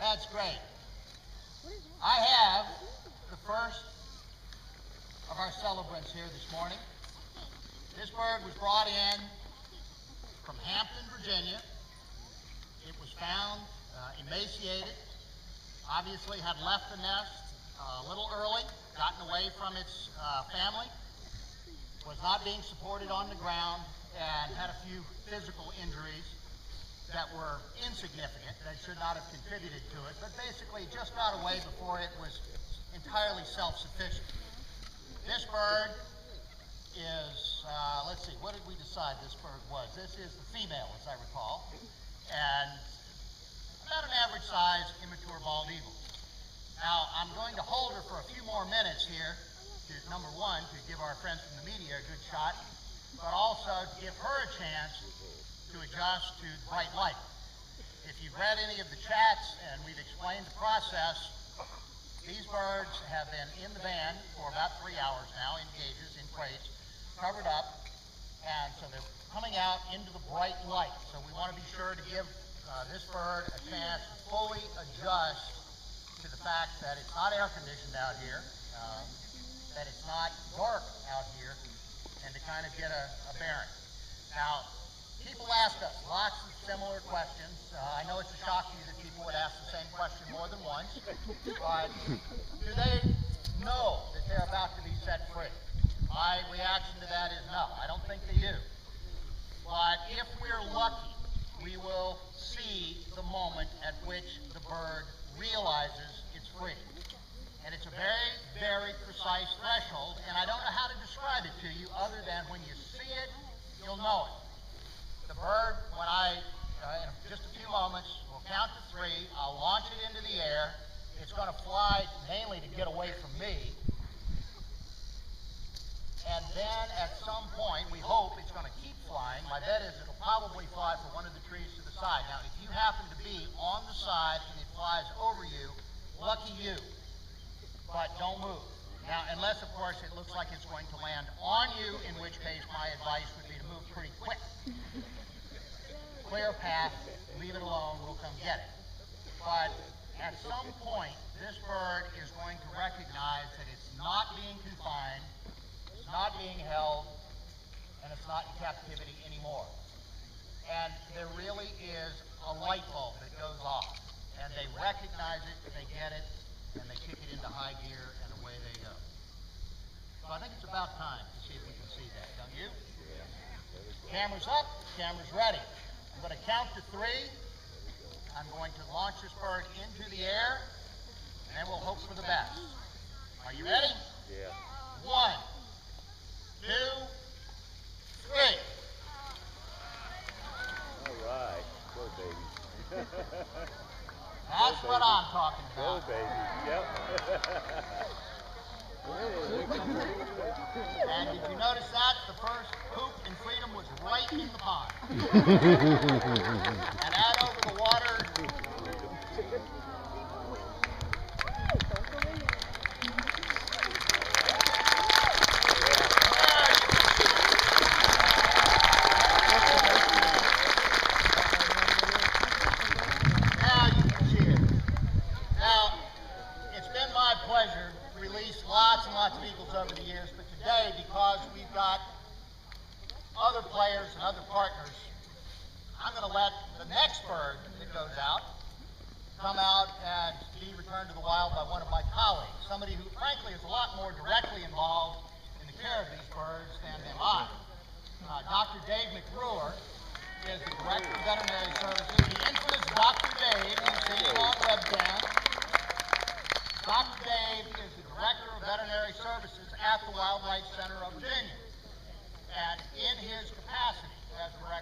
That's great. I have the first of our celebrants here this morning. This bird was brought in from Hampton, Virginia. It was found emaciated, obviously had left the nest a little early, gotten away from its family, was not being supported on the ground, and had a few physical injuries that were insignificant, that should not have contributed to it, but basically just got away before it was entirely self-sufficient. This bird is, let's see, what did we decide this bird was? This is the female, as I recall, and about an average size immature bald eagle. Now, I'm going to hold her for a few more minutes here, to, number one, to give our friends from the media a good shot, but also to give her a chance to adjust to the bright light. If you've read any of the chats and we've explained the process, these birds have been in the van for about 3 hours now, in cages, in crates, covered up, and so they're coming out into the bright light. So we want to be sure to give this bird a chance to fully adjust to the fact that it's not air conditioned out here, that it's not dark out here, and to kind of get a bearing. Now, people ask us lots of similar questions. I know it's a shock to you that people would ask the same question more than once, but do they know that they're about to be set free? My reaction to that is no, I don't think they do. But if we're lucky, we will see the moment at which the bird realizes it's free. And it's a very, very precise threshold, and I don't know how to describe it to you other than when you see it, you'll know it. The bird, when in just a few moments, will count to 3, I'll launch it into the air. It's going to fly mainly to get away from me. And then at some point, we hope it's going to keep flying. My bet is it'll probably fly for one of the trees to the side. Now, if you happen to be on the side and it flies over you, lucky you. But don't move. Now, unless, of course, it looks like it's going to land on you, in which case my advice would be to move pretty quick. Clear path, leave it alone, we'll come get it. But at some point, this bird is going to recognize that it's not being confined, it's not being held, and it's not in captivity anymore. And there really is a light bulb that goes off, and they recognize it, they get it, and they kick it into high gear, and away they go. So I think it's about time to see if we can see that, don't you? Camera's up, camera's ready. I'm going to count to 3. I'm going to launch this bird into the air, and then we'll hope for the best. Are you ready? Yeah. 1, 2, 3. All right. Go, baby. That's what I'm talking Go, about. baby. Yep. And did you notice that? The first poop in freedom was right in the pond. And out over the water. Now you can see it. Now, it's been my pleasure to release lots and lots of eagles over the years, but today, because we've got other players and other partners, I'm going to let the next bird that goes out come out and be returned to the wild by one of my colleagues, somebody who, frankly, is a lot more directly involved in the care of these birds than am I. Dr. Dave McRuer is the Director of Veterinary Services, the infamous Dr. Dave, you see him on webcam. Dr. Dave is the Director of Veterinary Services at the Wildlife Center of Virginia. And in his capacity as Director